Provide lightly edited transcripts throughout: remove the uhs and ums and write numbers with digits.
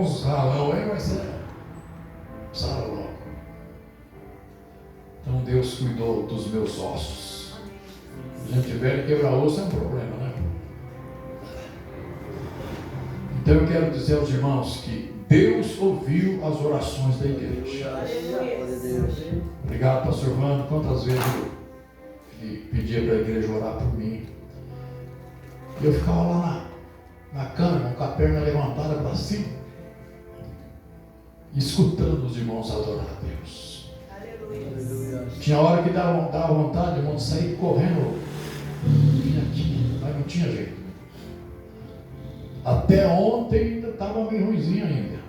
uns ralão aí, mas sara logo. Então Deus cuidou dos meus ossos. Se a gente tiver que quebrar osso é um problema, né? Então eu quero dizer aos irmãos que Deus ouviu as orações da igreja. Obrigado, pastor Vando. Quantas vezes ele pedia para a igreja orar por mim. E eu ficava lá na cama, com a perna levantada para cima, escutando os irmãos adorar a Deus. Aleluia. Tinha hora que dava vontade, irmão, de sair correndo. Vinha aqui, mas não tinha jeito. Até ontem ainda estava meio ruimzinho ainda.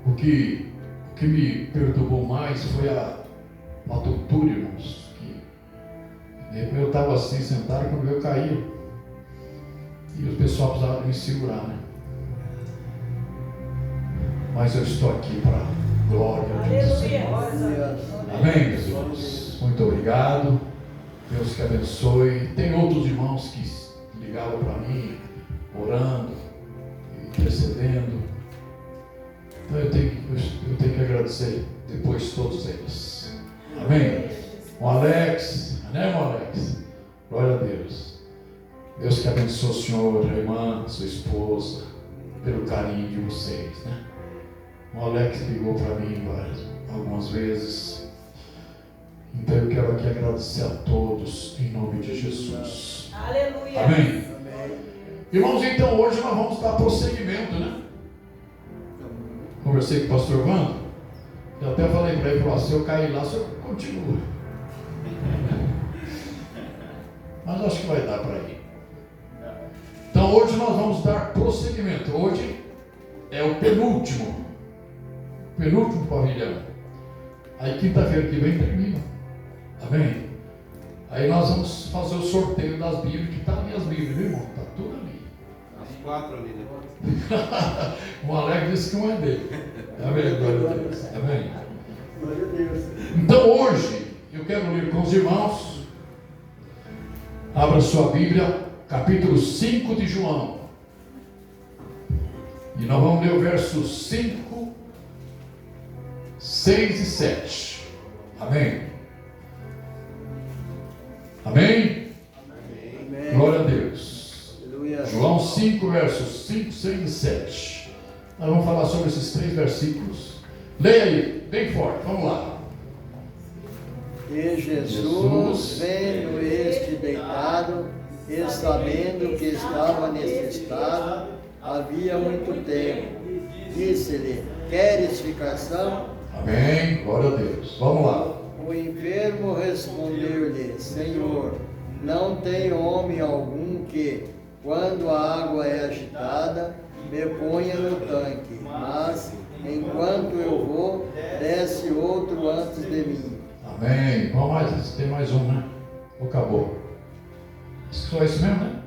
O que me perturbou mais foi a tortura, irmãos. Eu estava assim sentado, quando eu caía, e o pessoal precisava me segurar, né? Mas eu estou aqui para a glória de Deus. Amém, meus irmãos? Muito obrigado. Deus que abençoe. Tem outros irmãos que ligavam para mim, orando, intercedendo. Então eu tenho que agradecer depois todos eles. Amém? O Alex, né, irmão Alex? Glória a Deus. Deus que abençoe o senhor, a irmã, sua esposa, pelo carinho de vocês, né? O Alex ligou para mim algumas vezes. Então eu quero aqui agradecer a todos em nome de Jesus. Aleluia. Amém? Irmãos, então hoje nós vamos dar prosseguimento, né? Conversei com o pastor Wando. Eu até falei para ele, se eu cair lá, o senhor continua. Mas acho que vai dar para ir. Então hoje nós vamos dar prosseguimento. Hoje é o penúltimo pavilhão. Aí quinta-feira que vem termina. Amém? Aí nós vamos fazer o sorteio das Bíblias, que está ali as Bíblias, viu, irmão? Está tudo ali. As 4 ali, né? O Alex disse que um é dele. Amém? Glória a Deus. Amém? Glória a Deus. Então hoje eu quero ler com os irmãos. Abra sua Bíblia, capítulo 5 de João. E nós vamos ler o versos 5, 6 e 7. Amém? Amém? Amém. Glória a Deus. Aleluia. João 5, versos 5, 6 e 7. Nós vamos falar sobre esses 3 versículos. Leia aí, bem forte, vamos lá. E Jesus, vendo este deitado, e sabendo que estava necessitado, havia muito tempo, disse-lhe: queres ficar são? Amém, glória a Deus. Vamos lá. O enfermo respondeu-lhe: Senhor, não tem homem algum que, quando a água é agitada, me ponha no tanque, mas, enquanto eu vou, desce outro antes de mim. Amém. Vamos mais, tem mais um, né? Acabou. Só isso mesmo, né?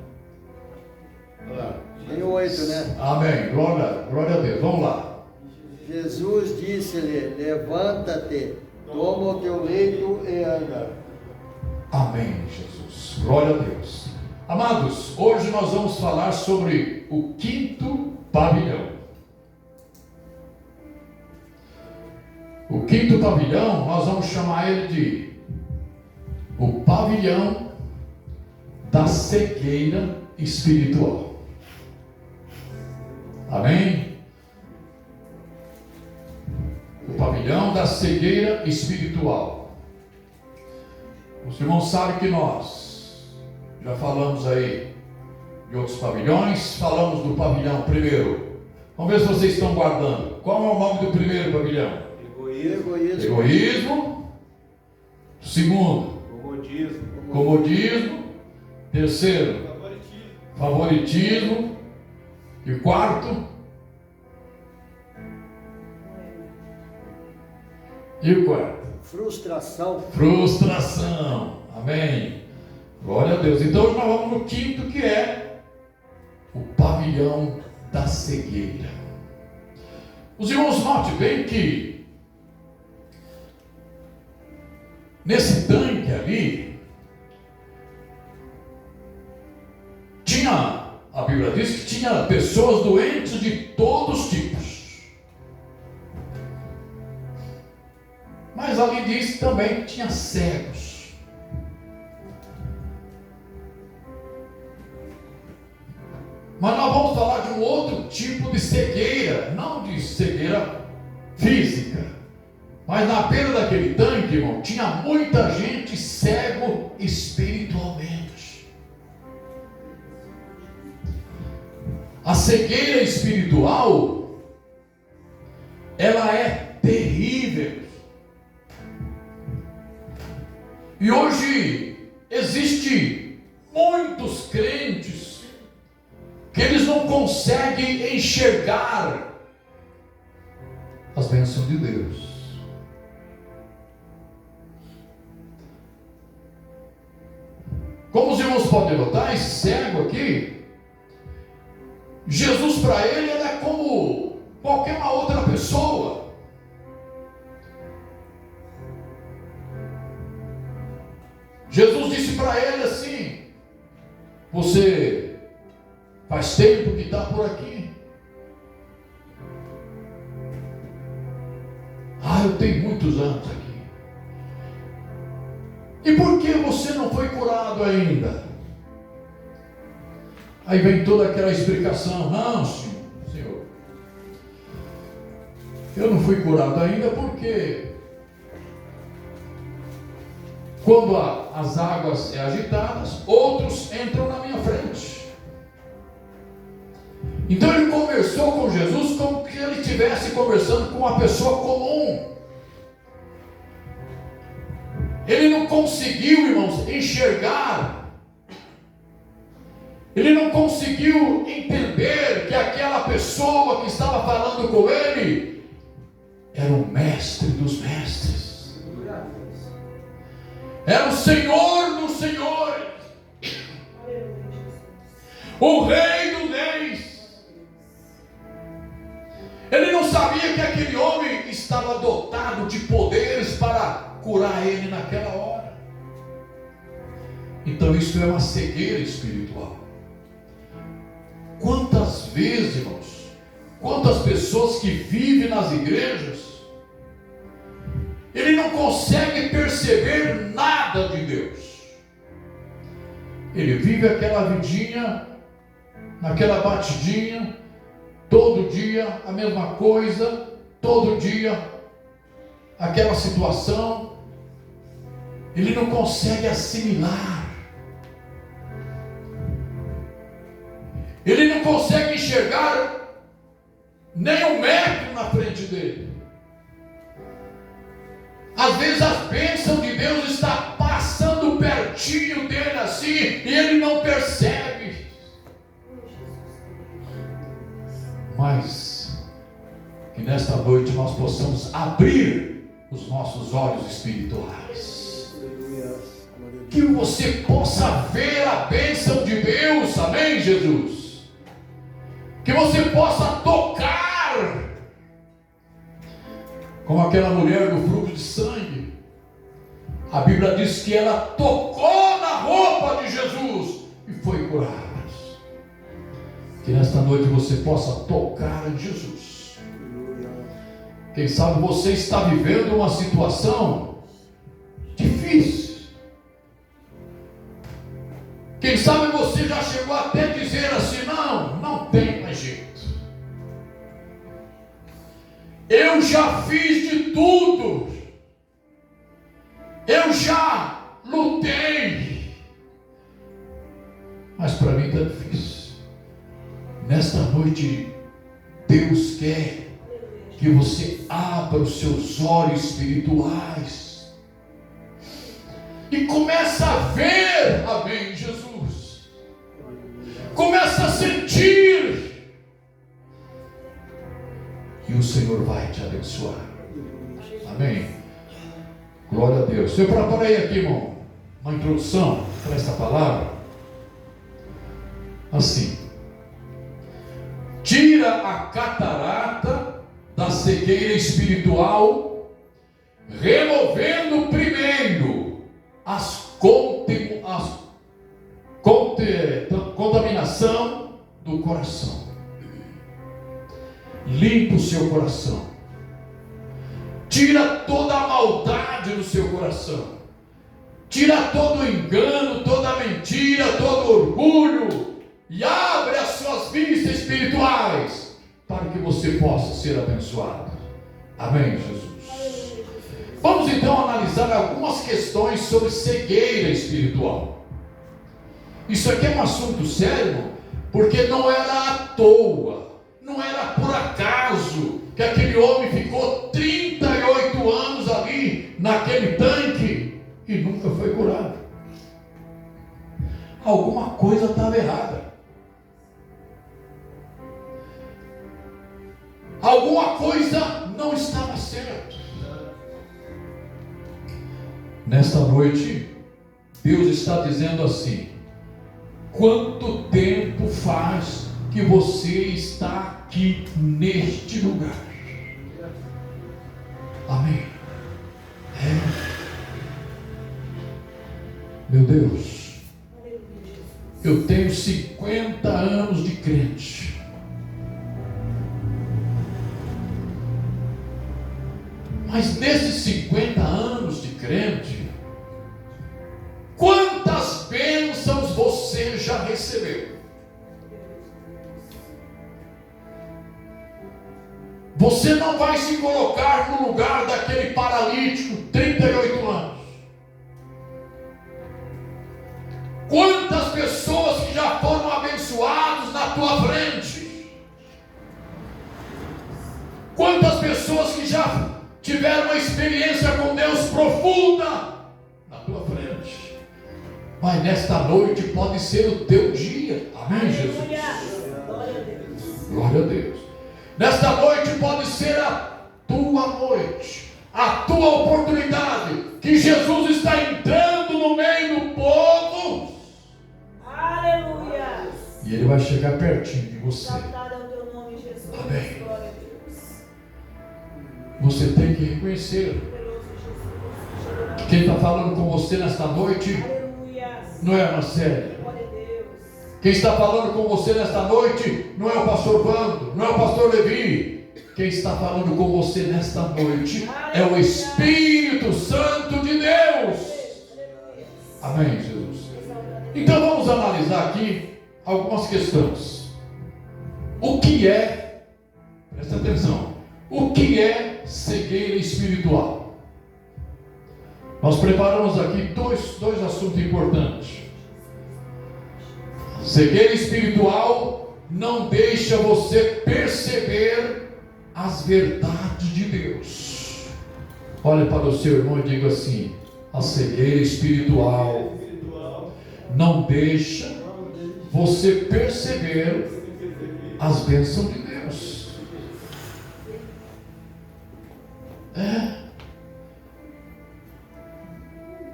Tem 8, né? Amém. Glória a Deus. Vamos lá. Jesus disse-lhe: levanta-te, toma o teu leito e anda. Amém, Jesus. Glória a Deus. Amados, hoje nós vamos falar sobre o 5º pavilhão. O 5º pavilhão, nós vamos chamar ele de o pavilhão da cegueira espiritual. Amém? O pavilhão da cegueira espiritual. Os irmãos sabem que nós já falamos aí de outros pavilhões. Falamos do pavilhão primeiro. Vamos ver se vocês estão guardando. Qual é o nome do primeiro pavilhão? Egoísmo. Segundo, comodismo. Terceiro, favoritismo. E quarto, Frustração. Amém. Glória a Deus. Então hoje nós vamos no 5º, que é o pavilhão da cegueira. Os irmãos notem bem que nesse tanque ali tinha, a Bíblia diz que tinha pessoas doentes de todos os tipos. Mas ali diz também que tinha cegos. Mas nós vamos falar de um outro tipo de cegueira, não de cegueira física, mas na beira daquele tanque, irmão, tinha muita gente cego espiritualmente. A cegueira espiritual, ela é terrível. E hoje existe muitos crentes que eles não conseguem enxergar as bênçãos de Deus. Como os irmãos podem notar, esse cego aqui, Jesus para ele é como qualquer uma outra pessoa. Jesus disse para ele assim: você faz tempo que está por aqui? Eu tenho muitos anos aqui. E por que você não foi curado ainda? Aí vem toda aquela explicação. Não, Senhor, eu não fui curado ainda porque quando as águas são agitadas, outros entram na minha frente. Então ele conversou com Jesus como se ele estivesse conversando com uma pessoa comum. Ele não conseguiu, irmãos, enxergar. Ele não conseguiu entender que aquela pessoa que estava falando com ele era o mestre dos mestres. Era o Senhor dos senhores. O Rei dos reis. Ele não sabia que aquele homem estava dotado de poderes para curar ele naquela hora. Então isso é uma cegueira espiritual. Quantas vezes, irmãos, quantas pessoas que vivem nas igrejas, ele não consegue perceber nada de Deus. Ele vive aquela vidinha, naquela batidinha, todo dia a mesma coisa, todo dia aquela situação. Ele não consegue assimilar. Ele não consegue enxergar nem um metro na frente dele. Às vezes as bênçãos de Deus estão passando pertinho dele assim, e ele não percebe. Mas que nesta noite nós possamos abrir os nossos olhos espirituais, que você possa ver a bênção de Deus, amém, Jesus? Que você possa tocar, como aquela mulher do fluxo de sangue. A Bíblia diz que ela tocou na roupa de Jesus e foi curada. Que nesta noite você possa tocar em Jesus. Quem sabe você está vivendo uma situação difícil. Quem sabe você já chegou até a dizer assim: não tem mais jeito. Eu já fiz de tudo. Eu já lutei. Mas para mim está difícil. Nesta noite, Deus quer que você abra os seus olhos espirituais e comece a ver, amém, Jesus. Começa a sentir, e o Senhor vai te abençoar. Amém. Glória a Deus. Eu preparei aqui, irmão, uma introdução para esta palavra. Assim: tira a catarata da cegueira espiritual, removendo primeiro contaminação do coração. Limpa o seu coração. Tira toda a maldade do seu coração. Tira todo o engano, toda a mentira, todo o orgulho. E abre as suas vistas espirituais para que você possa ser abençoado. Amém, Jesus? Vamos então analisar algumas questões sobre cegueira espiritual. Isso aqui é um assunto sério, porque não era à toa, não era por acaso que aquele homem ficou 38 anos ali naquele tanque e nunca foi curado. Alguma coisa estava errada. Alguma coisa não estava certa. Nesta noite, Deus está dizendo assim: quanto tempo faz que você está aqui neste lugar? Amém. Meu Deus, eu tenho 50 anos de crente. Mas nesses 50 anos de crente, quantas bênçãos você já recebeu? Você não vai se colocar no lugar daquele paralítico, 38 anos. Quantas pessoas que já foram abençoadas na tua frente? Quantas pessoas que já tiveram uma experiência com Deus profunda na tua frente? Mas nesta noite pode ser o teu dia. Amém, Jesus? Glória a Deus. Glória a Deus. Nesta noite pode ser a tua noite, a tua oportunidade, que Jesus está entrando no meio do povo. Aleluia. E Ele vai chegar pertinho de você. Exaltado é o teu nome, Jesus. Amém. Glória a Deus. Você tem que reconhecer. Poderoso Jesus. Quem está falando com você nesta noite Aleluia. não é a Marcela. Glória a Deus. Quem está falando com você nesta noite não é o pastor Vando, não é o pastor Levi. Quem está falando com você nesta noite é o Espírito Santo de Deus. Amém, Jesus? Então vamos analisar aqui algumas questões. O que é, presta atenção, o que é cegueira espiritual? Nós preparamos aqui dois assuntos importantes. Cegueira espiritual não deixa você perceber as verdades de Deus. Olha para o seu irmão e diga assim: a cegueira espiritual não deixa você perceber as bênçãos de Deus.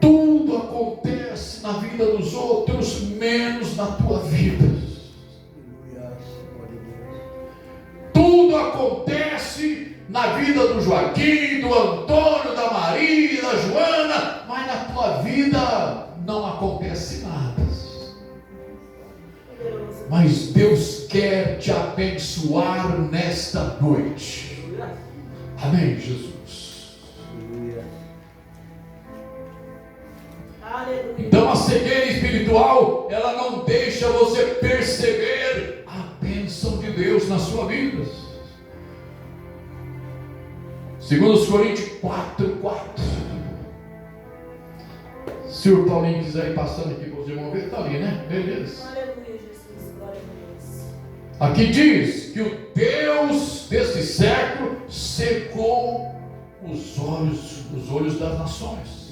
Tudo acontece na vida dos outros, menos na tua vida. Tudo acontece na vida do Joaquim, do Antônio, da Maria, da Joana, mas na tua vida não acontece nada. Mas Deus quer te abençoar nesta noite. Amém, Jesus? Então a cegueira espiritual, ela não deixa você perceber a bênção de Deus na sua vida. 2 Coríntios 4:4. Se o Paulinho quiser ir passando aqui para os irmãos ver, está ali, né? Beleza. Aleluia, Jesus. Glória a Deus. Aqui diz que o Deus desse século secou os olhos das nações.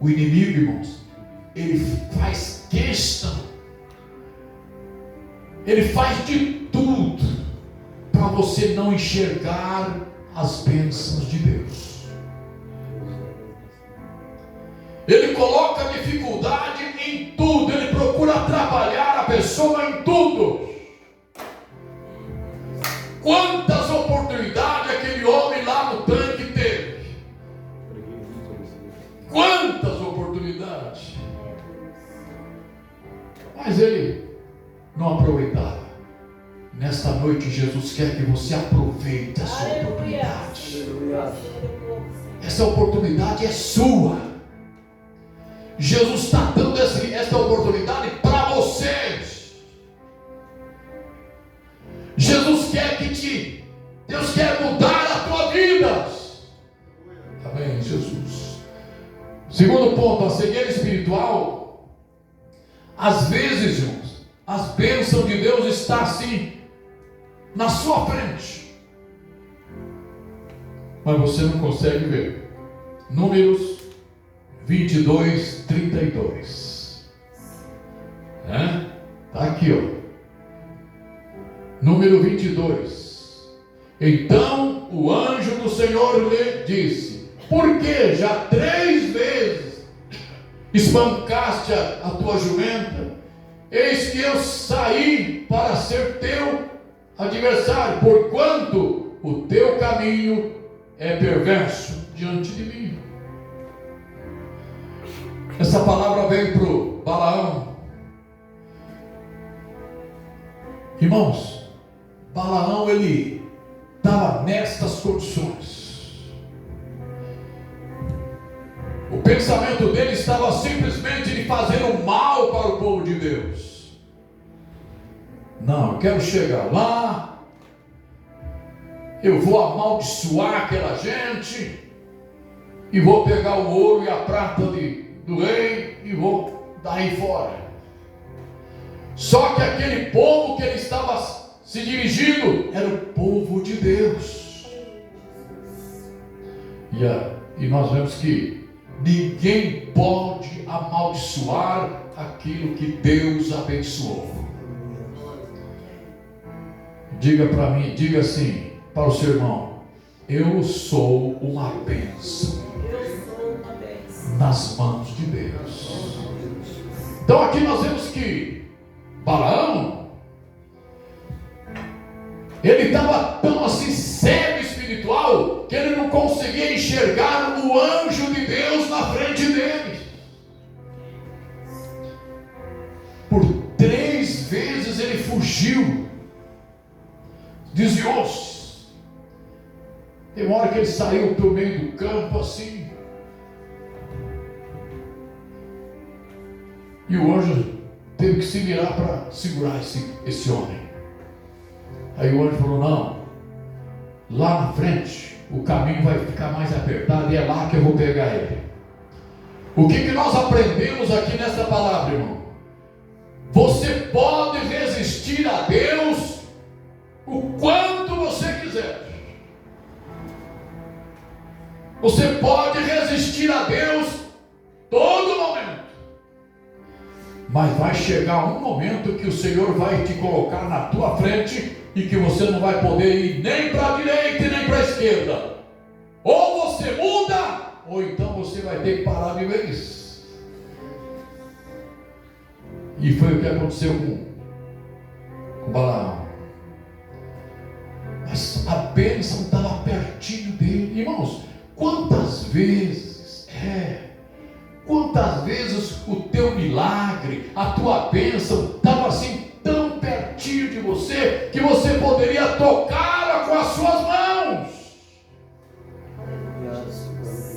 O inimigo, irmãos, ele faz questão, ele faz de tudo para você não enxergar as bênçãos de Deus. Ele coloca dificuldade em tudo, ele procura atrapalhar a pessoa em tudo. Quantas oportunidades aquele homem lá no tanque teve? Quantas oportunidades? Mas ele não aproveitava. Nesta noite Jesus quer que você aproveite a sua oportunidade. Aleluia. Essa oportunidade é sua. Jesus está dando essa oportunidade para vocês. Jesus quer Deus quer mudar a tua vida. Amém, Jesus. Segundo ponto, a cegueira espiritual. Às vezes, irmãos, as bênçãos de Deus estão assim na sua frente, mas você não consegue ver. Números 22, 32. Está aqui, ó. Número 22. Então o anjo do Senhor lhe disse: por que já 3 vezes espancaste a tua jumenta? Eis que eu saí para ser teu adversário, porquanto o teu caminho é perverso diante de mim. Essa palavra veio para o Balaão. Irmãos, Balaão, ele estava nestas condições. O pensamento dele estava simplesmente de fazer o mal para o povo de Deus. Não, eu quero chegar lá, eu vou amaldiçoar aquela gente, e vou pegar o ouro e a prata do rei, e vou dar aí fora. Só que aquele povo que ele estava se dirigindo era o povo de Deus. E nós vemos que ninguém pode amaldiçoar aquilo que Deus abençoou. Diga para mim, diga assim para o seu irmão: eu sou uma bênção nas mãos de Deus. Então aqui nós vemos que Balaão, ele estava tão assim cego espiritual que ele não conseguia enxergar o anjo de Deus na frente dele. Por 3 vezes ele fugiu, desviou-se. Tem uma hora que ele saiu pelo meio do campo assim, e o anjo teve que se virar para segurar esse homem. Aí o anjo falou: não, lá na frente o caminho vai ficar mais apertado e é lá que eu vou pegar ele. O que nós aprendemos aqui nessa palavra, irmão? Você pode resistir a Deus o quanto você quiser. Você pode resistir a Deus todo momento. Mas vai chegar um momento que o Senhor vai te colocar na tua frente e que você não vai poder ir nem para a direita e nem para a esquerda. Ou você muda, ou então você vai ter que parar de vez. E foi o que aconteceu com Balaão. Mas a bênção estava pertinho dele. Irmãos, quantas vezes o teu milagre, a tua bênção estava assim tão pertinho de você que você poderia tocá-la com as suas mãos,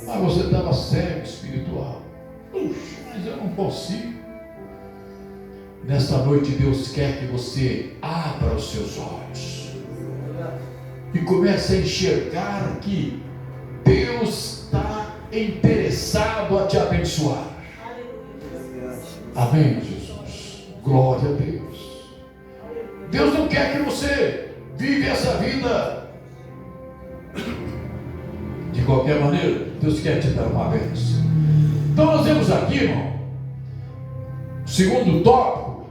mas você estava cego espiritual. Puxa, mas eu não consigo. Nesta noite Deus quer que você abra os seus olhos e comece a enxergar que Deus está interessado a te abençoar. Amém, Jesus. Glória a Deus. Deus não quer que você vive essa vida de qualquer maneira. Deus quer te dar uma bênção. Então nós vemos aqui, irmão, segundo tópico,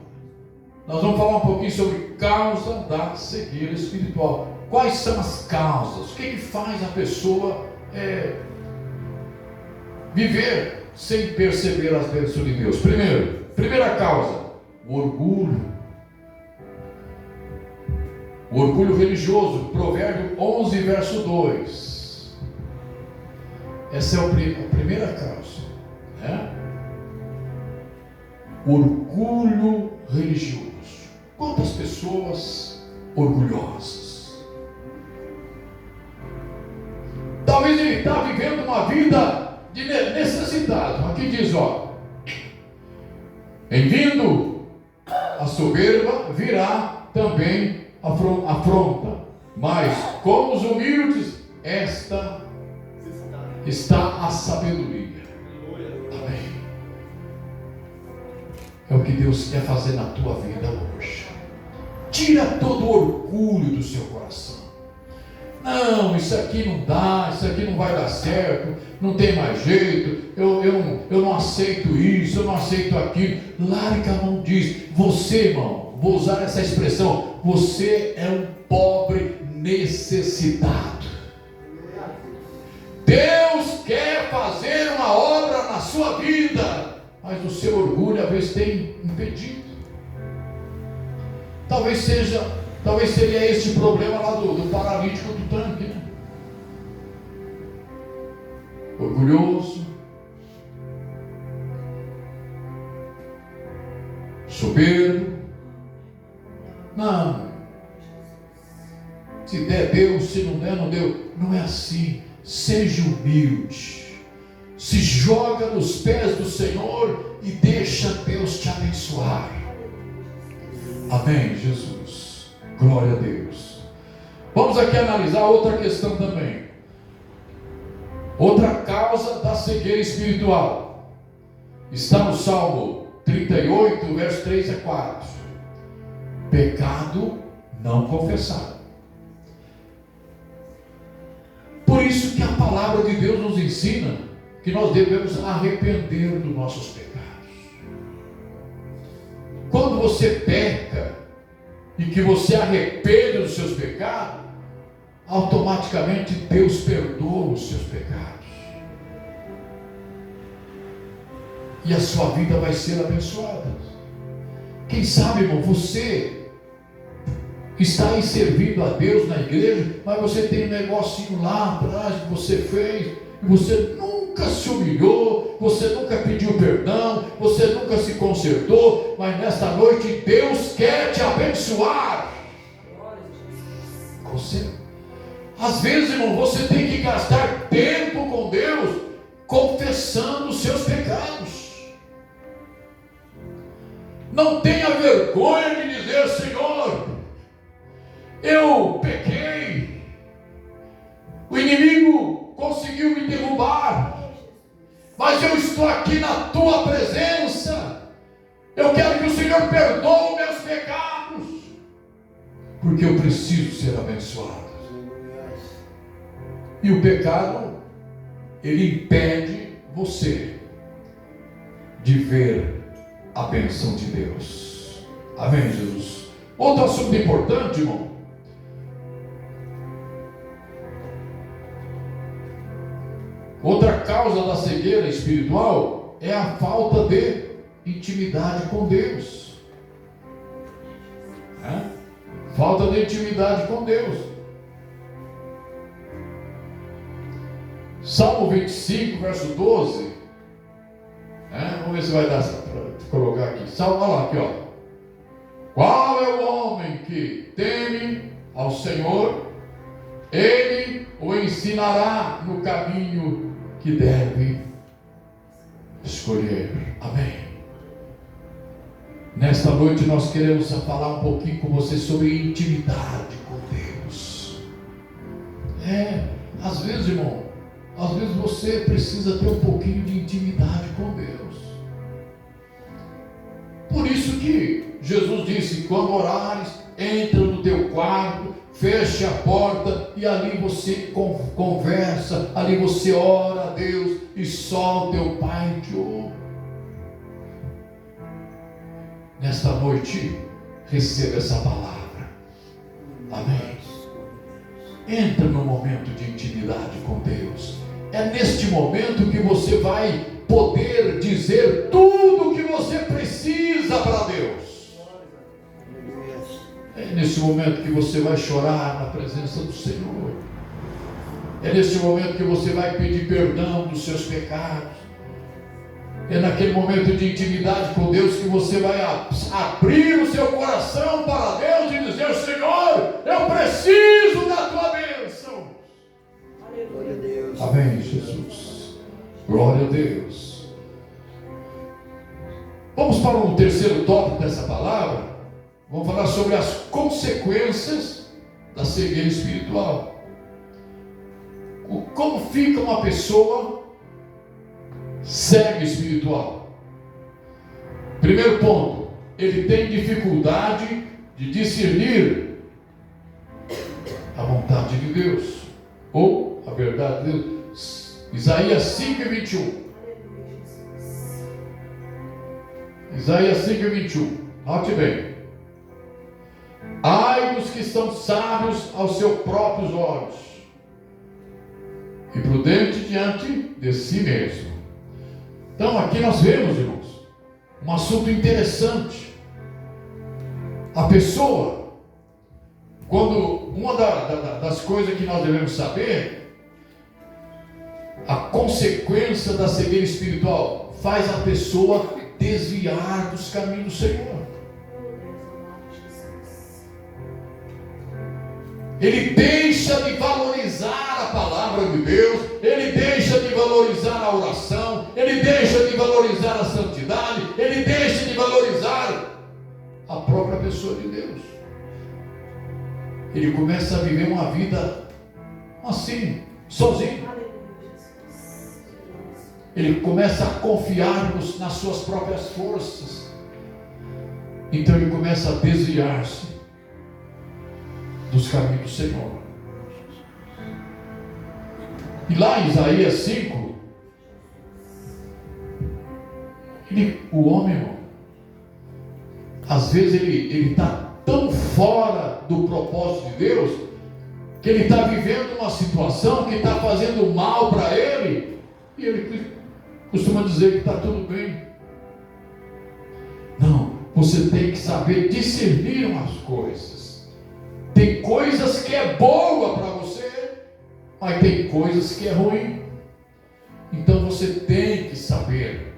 nós vamos falar um pouquinho sobre causa da cegueira espiritual. Quais são as causas? O que faz a pessoa viver sem perceber as bênçãos de Deus? Primeira causa, o orgulho. O orgulho religioso, Provérbio 11, verso 2. Essa é a primeira causa, né? Orgulho religioso. Quantas pessoas orgulhosas. Talvez ele está vivendo uma vida de necessidade. Aqui diz, ó, em vindo a soberba, virá também a afronta, mas com os humildes, esta está a sabedoria. Amém. É o que Deus quer fazer na tua vida hoje. Tira todo o orgulho do seu coração. Não, isso aqui não dá, isso aqui não vai dar certo, não tem mais jeito, eu não aceito isso, eu não aceito aquilo. Larga a mão disso. Você, irmão, vou usar essa expressão, você é um pobre necessitado. Deus quer fazer uma obra na sua vida, mas o seu orgulho às vezes tem impedido. Talvez seria este problema lá do paralítico do tanque, né? Orgulhoso, soberbo. Não, se der Deus, se não der, não deu. Não é assim. Seja humilde, se joga nos pés do Senhor e deixa Deus te abençoar. Amém, Jesus. Glória a Deus. Vamos aqui analisar outra questão também. Outra causa da cegueira espiritual. Está no Salmo 38, verso 3 a 4. Pecado não confessado. Por isso que a palavra de Deus nos ensina que nós devemos arrepender dos nossos pecados. Quando você peca e que você arrepende dos seus pecados, automaticamente Deus perdoa os seus pecados. E a sua vida vai ser abençoada. Quem sabe, irmão, você está aí servindo a Deus na igreja, mas você tem um negocinho lá atrás que você fez, e você nunca se humilhou, você nunca pediu perdão, você nunca se consertou, mas nesta noite Deus quer te abençoar. Às vezes, irmão, você tem que gastar tempo com Deus, confessando os seus pecados. Não tenha vergonha de dizer: Senhor, eu pequei, o inimigo conseguiu me derrubar, mas eu estou aqui na tua presença. Eu quero que o Senhor perdoe meus pecados, porque eu preciso ser abençoado. E o pecado, ele impede você de ver a bênção de Deus. Amém, Jesus? Outro assunto importante, irmão. Outra causa da cegueira espiritual é a falta de intimidade com Deus. Falta de intimidade com Deus. Salmo 25, verso 12. Vamos ver se vai dar para colocar aqui. Salmo, olha lá, aqui, ó. Qual é o homem que teme ao Senhor? Ele o ensinará no caminho que deve escolher. Amém. Nesta noite nós queremos falar um pouquinho com você sobre intimidade com Deus. Às vezes, irmão, às vezes você precisa ter um pouquinho de intimidade com Deus. Por isso que Jesus disse: quando orares, entra no teu quarto, feche a porta e ali você conversa, ali você ora a Deus e só o teu Pai te ouve. Nesta noite, receba essa palavra. Amém. Entra no momento de intimidade com Deus. É neste momento que você vai poder dizer tudo o que você precisa para Deus. É nesse momento que você vai chorar na presença do Senhor. É nesse momento que você vai pedir perdão dos seus pecados. É naquele momento de intimidade com Deus que você vai abrir o seu coração para Deus e dizer: Senhor, eu preciso da tua bênção. Glória a Deus. Amém, Jesus. Glória a Deus. Vamos para o terceiro tópico dessa palavra. Vamos falar sobre as consequências da cegueira espiritual. Como fica uma pessoa cega espiritual? Primeiro ponto, ele tem dificuldade de discernir a vontade de Deus, ou a verdade de Deus. Isaías 5:21. Isaías 5:21. Note bem. Ai dos que são sábios aos seus próprios olhos e prudente diante de si mesmo. Então aqui nós vemos, irmãos, um assunto interessante. A pessoa, quando uma das coisas que nós devemos saber, a consequência da cegueira espiritual faz a pessoa desviar dos caminhos do Senhor. Ele deixa de valorizar a palavra de Deus, ele deixa de valorizar a oração, ele deixa de valorizar a santidade, ele deixa de valorizar a própria pessoa de Deus. Ele começa a viver uma vida assim, sozinho. Ele começa a confiar nas suas próprias forças. Então ele começa a desviar-se dos caminhos do Senhor. E lá em Isaías 5, o homem, irmão, às vezes ele está tão fora do propósito de Deus, que ele está vivendo uma situação que está fazendo mal para ele, e ele costuma dizer que está tudo bem. Não, você tem que saber discernir umas coisas. Tem coisas que é boa para você, mas tem coisas que é ruim. Então você tem que saber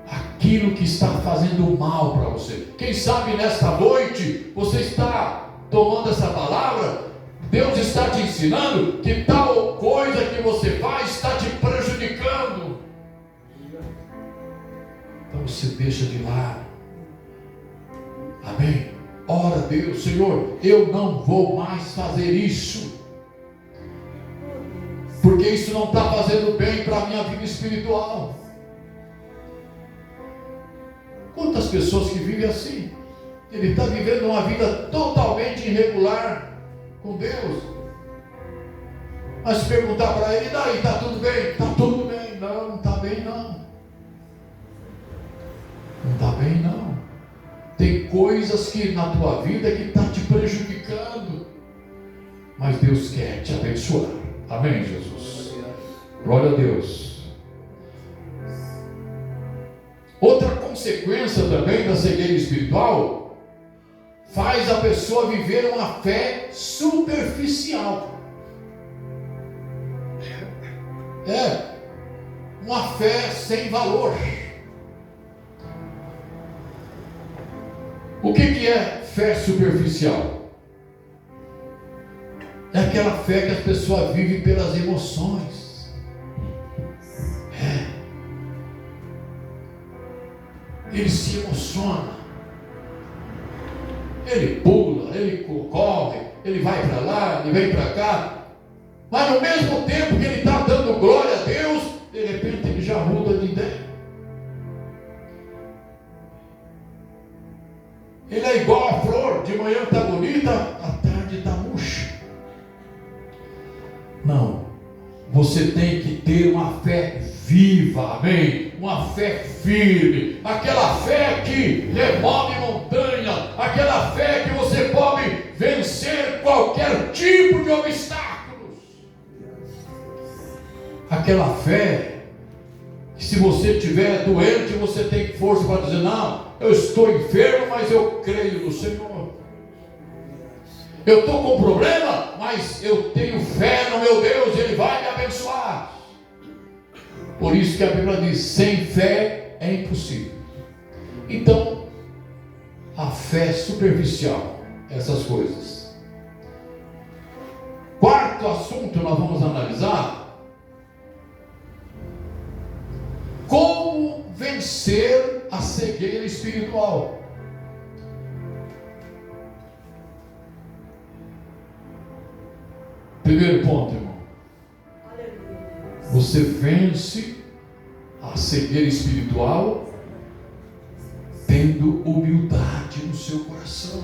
aquilo que está fazendo mal para você. Quem sabe nesta noite você está tomando essa palavra, Deus está te ensinando que tal coisa que você faz está te prejudicando. Então você deixa de lado. Amém? Ora a Deus, Senhor, eu não vou mais fazer isso, porque isso não está fazendo bem para a minha vida espiritual. Quantas pessoas que vivem assim? Ele está vivendo uma vida totalmente irregular com Deus. Mas se perguntar para ele, daí, está tudo bem? Está tudo bem. Não, não está bem não. Não está bem não. Tem coisas que na tua vida que está te prejudicando, mas Deus quer te abençoar. Amém, Jesus? Glória a Deus. Outra consequência também da cegueira espiritual faz a pessoa viver uma fé superficial. Uma fé sem valor. O que é fé superficial? É aquela fé que as pessoas vivem pelas emoções. Ele se emociona. Ele pula, ele corre, ele vai para lá, ele vem para cá. Mas no mesmo tempo que ele está dando glória a Deus, de repente ele já muda de ideia. Ele é igual a flor, de manhã está bonita, à tarde está murcha. Não, você tem que ter uma fé viva, amém? Uma fé firme, aquela fé que remove montanha, aquela fé que você pode vencer qualquer tipo de obstáculos. Aquela fé que se você estiver doente, você tem força para dizer, não, eu estou enfermo, mas eu creio no Senhor. Eu estou com problema, mas eu tenho fé no meu Deus, Ele vai me abençoar. Por isso que a Bíblia diz, sem fé é impossível. Então, a fé superficial, essas coisas, quarto assunto nós vamos analisar: como vencer a cegueira espiritual. Primeiro ponto, irmão. Você vence a cegueira espiritual tendo humildade no seu coração.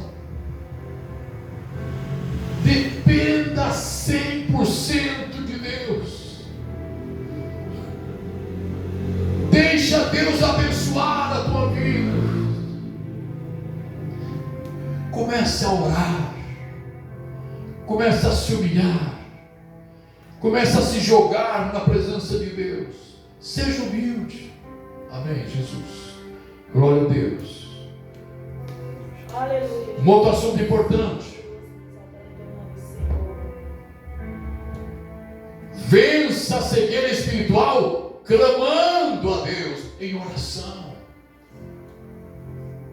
Dependa 100% de Deus. Deixa Deus abençoar a tua vida. Comece a orar. Comece a se humilhar. Comece a se jogar na presença de Deus. Seja humilde. Amém, Jesus. Glória a Deus. Aleluia. Um outro assunto importante: vença a cegueira espiritual clamando a Deus em oração.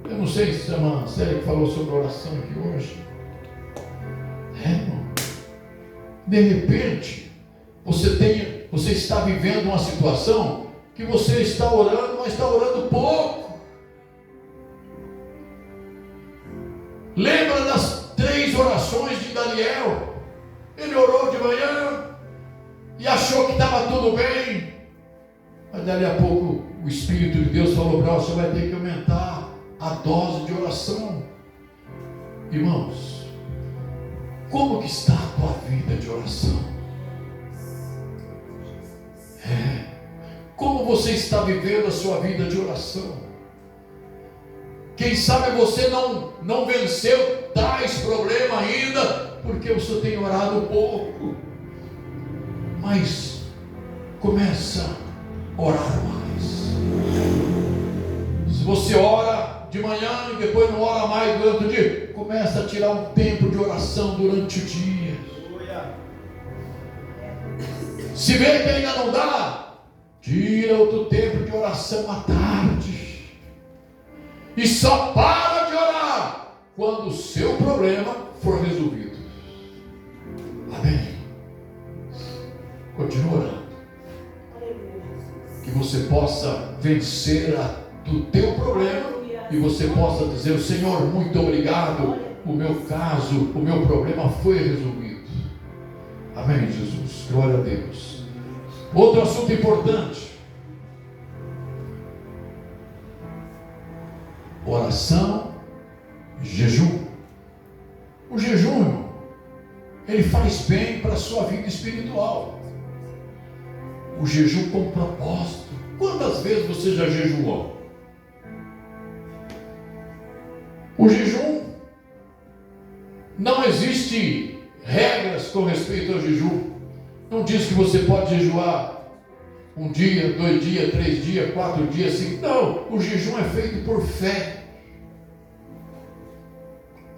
Eu não sei se a irmã Célia que falou sobre oração aqui hoje. Irmão, de repente você está vivendo uma situação que você está orando, mas está orando pouco. Lembra das 3 orações de Daniel? Ele orou de manhã e achou que estava tudo bem, mas dali a pouco o Espírito de Deus falou para você: vai ter que aumentar a dose de oração. Irmãos, como que está a tua vida de oração? Como você está vivendo a sua vida de oração? Quem sabe você não venceu tais problemas ainda, porque você tem orado pouco. Mas começa a orar mais. Se você ora de manhã e depois não ora mais durante o dia, começa a tirar um tempo de oração durante o dia. Se vê que ainda não dá, tira outro tempo de oração à tarde. E só para de orar quando o seu problema for resolvido. Amém. Continua orando. Que você possa vencer o teu problema e você possa dizer: Senhor, muito obrigado. O meu caso, o meu problema foi resolvido. Amém, Jesus. Glória a Deus. Outro assunto importante: oração, jejum. O jejum, irmão, ele faz bem para a sua vida espiritual. O jejum com propósito. Quantas vezes você já jejuou? O jejum, não existe regras com respeito ao jejum. Não diz que você pode jejuar 1 dia, 2 dias, 3 dias, 4 dias, 5. Não, o jejum é feito por fé.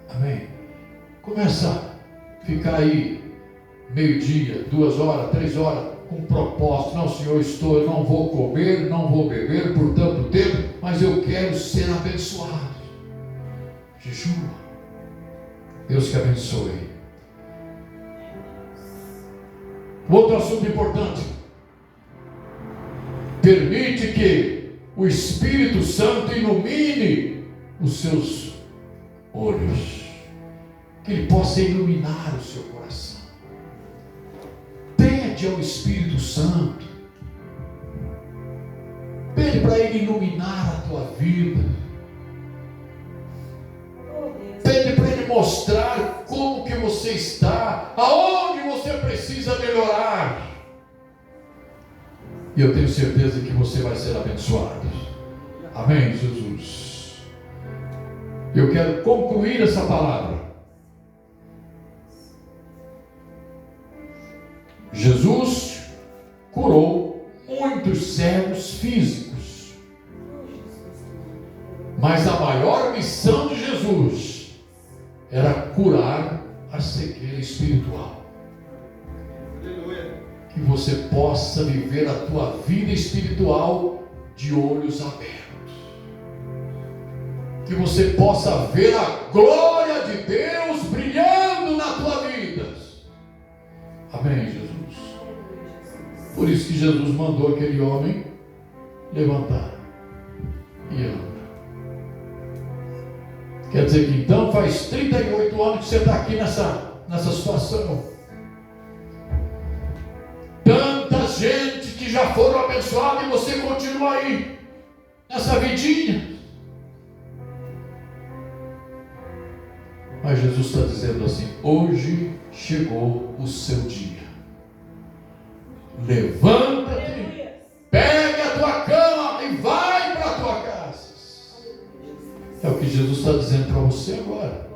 Amém. Começa a ficar aí meio-dia, 2 horas, 3 horas, com propósito. Não, Senhor, eu não vou comer, não vou beber por tanto tempo, mas eu quero ser abençoado. Jejua. Deus que abençoe. Outro assunto importante: permite que o Espírito Santo ilumine os seus olhos, que Ele possa iluminar o seu coração. Pede ao Espírito Santo, pede para Ele iluminar a tua vida, pede para Ele mostrar como que você está, aonde você precisa melhorar. E eu tenho certeza que você vai ser abençoado. Amém, Jesus. Eu quero concluir essa palavra. Jesus curou muitos cegos físicos, mas a maior missão de Jesus era curar a cegueira espiritual. Que você possa viver a tua vida espiritual de olhos abertos. Que você possa ver a glória de Deus brilhando na tua vida. Amém, Jesus. Por isso que Jesus mandou aquele homem levantar e anda. Quer dizer que então faz 38 anos que você está aqui nessa situação. Tanta gente que já foram abençoados e você continua aí, nessa vidinha. Mas Jesus está dizendo assim: hoje chegou o seu dia. Levanta-te, pega a tua cama e vai para a tua casa. É o que Jesus está dizendo para você agora.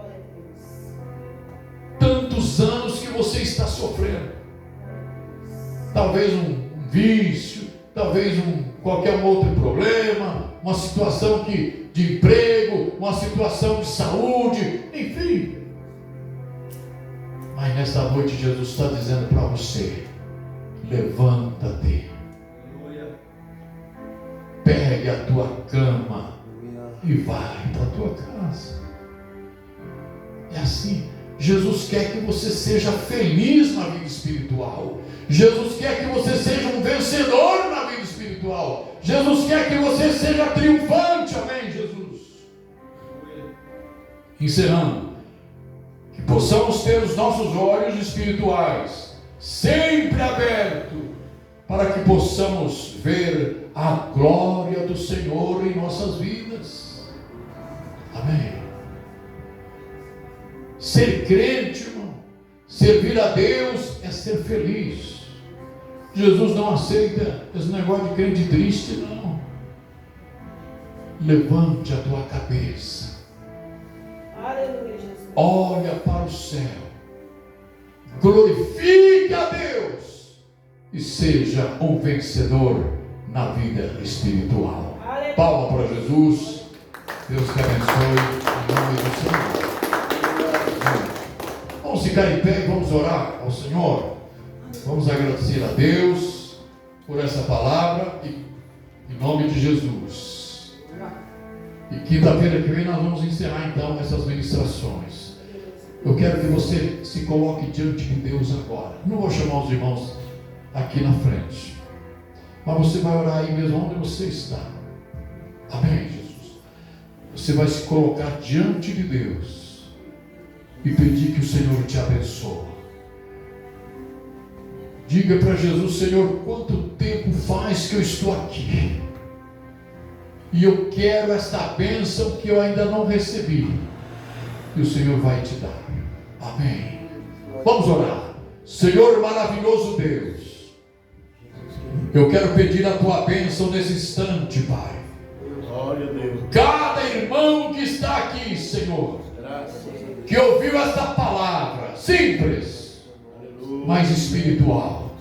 Tantos anos que você está sofrendo. Talvez um vício, talvez qualquer outro problema, uma situação de emprego, uma situação de saúde, enfim. Mas nesta noite Jesus está dizendo para você: levanta-te, pegue a tua cama e vai para a tua casa. É assim. Jesus quer que você seja feliz na vida espiritual. Jesus quer que você seja um vencedor na vida espiritual. Jesus quer que você seja triunfante. Amém, Jesus? Encerrando, que possamos ter os nossos olhos espirituais sempre abertos, para que possamos ver a glória do Senhor em nossas vidas. Amém. Ser crente, irmão, servir a Deus é ser feliz. Jesus não aceita esse negócio de crente triste, não. Levante a tua cabeça. Aleluia, Jesus. Olha para o céu. Glorifique a Deus e seja um vencedor na vida espiritual. Aleluia. Palma para Jesus. Deus te abençoe em nome do Senhor. Vamos ficar em pé e vamos orar ao Senhor. Vamos agradecer a Deus por essa palavra em nome de Jesus. E quinta-feira que vem nós vamos encerrar então essas ministrações. Eu quero que você se coloque diante de Deus agora. Não vou chamar os irmãos aqui na frente, mas você vai orar aí mesmo onde você está. Amém, Jesus? Você vai se colocar diante de Deus e pedir que o Senhor te abençoe. Diga para Jesus: Senhor, quanto tempo faz que eu estou aqui e eu quero esta bênção que eu ainda não recebi, e o Senhor vai te dar. Amém. Vamos orar. Senhor maravilhoso Deus, eu quero pedir a tua bênção nesse instante, Pai. Glória a Deus. Cada irmão que está aqui, Senhor, que ouviu esta palavra simples, mas espiritual.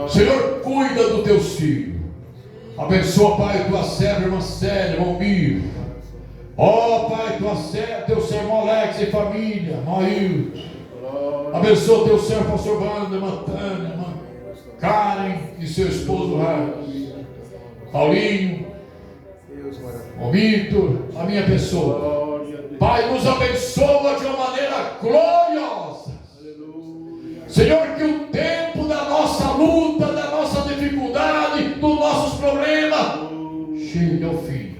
Senhor, cuida dos teus filhos. Abençoa, Pai, tua serva, irmã Célia, irmão Mir. Ó, Pai, teu servo Alex e família, Maílton. Abençoa teu servo, pastor Wanda, irmã Tânia, irmã Karen e seu esposo Ramos, Paulinho, o Vitor, a minha pessoa. Pai, nos abençoa de uma maneira gloriosa. Senhor, que o tempo da nossa luta, da nossa dificuldade, dos nossos problemas chegue ao fim.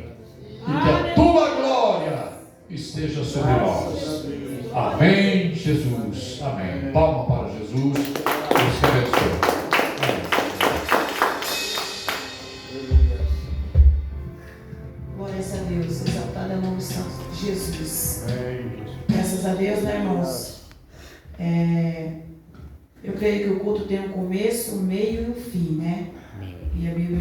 E que a tua glória esteja sobre nós. Amém, Jesus. Amém. Palma para Jesus. Deus te abençoe. Glórias a Deus, exaltado é o nome santo de Jesus. Graças a Deus, né, irmãos? Eu creio que o culto tem um começo, um meio e um fim, né? E a Bíblia